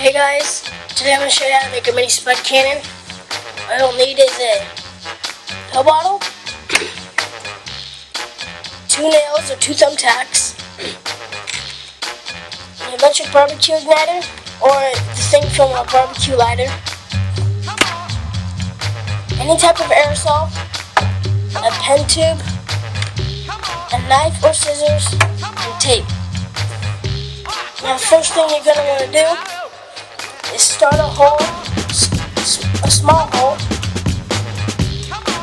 Hey guys, today I'm going to show you how to make a mini spud cannon. What you'll need is a pill bottle, 2 nails or 2 thumbtacks, an electric barbecue igniter or the thing from a barbecue lighter, any type of aerosol, a pen tube, a knife or scissors, and tape. Now the first thing you're going to want to do is start a hole, a small hole,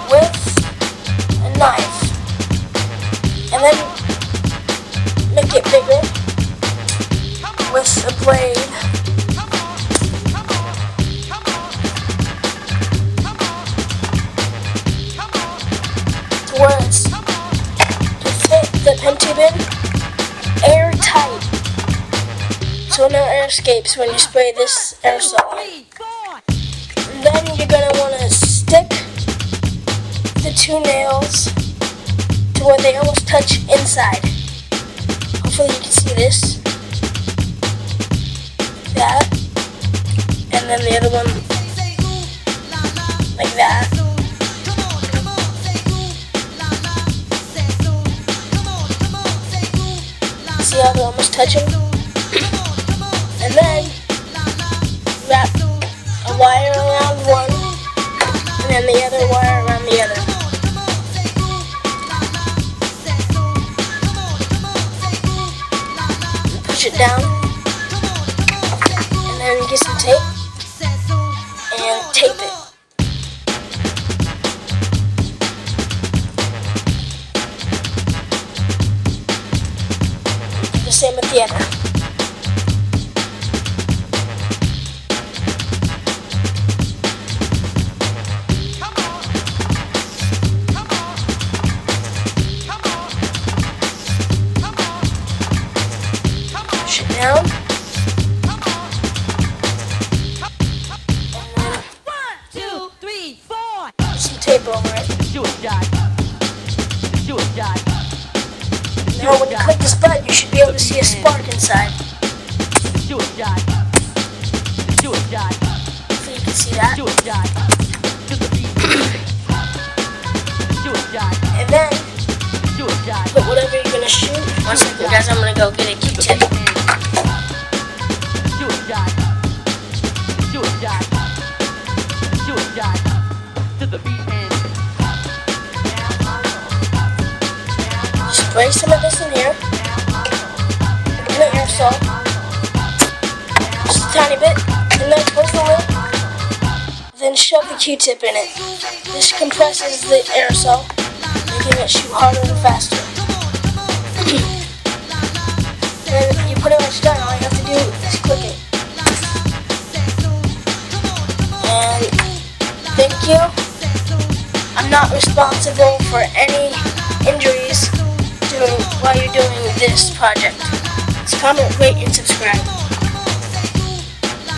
with a knife, and then make it bigger with a blade, to where it's to fit the pen tube in airtight, so no air escapes when you spray this aerosol. And then you're going to want to stick the 2 nails to where they almost touch inside. Hopefully you can see this. Like that. And then the other one like that. See how they're almost touching? And then wrap a wire around one, and then the other wire around the other. Push it down, and then get some tape, and tape it. Do the same with the other. Down, and then 1, 2, 3, 4. some tape over it. Now when you click the spud, you should be able to see a spark inside. Hopefully you can see that. And then put whatever you're gonna shoot. One second, guys, I'm gonna go get a Q-tip. Spray some of this in here, in the aerosol, just a tiny bit, and then close the lid, then shove the Q-tip in it. This compresses the aerosol, making it shoot harder and faster. And you're pretty much done. All you have to do is click it. And thank you. I'm not responsible for any injuries while you're doing this project. Just comment, rate, and subscribe.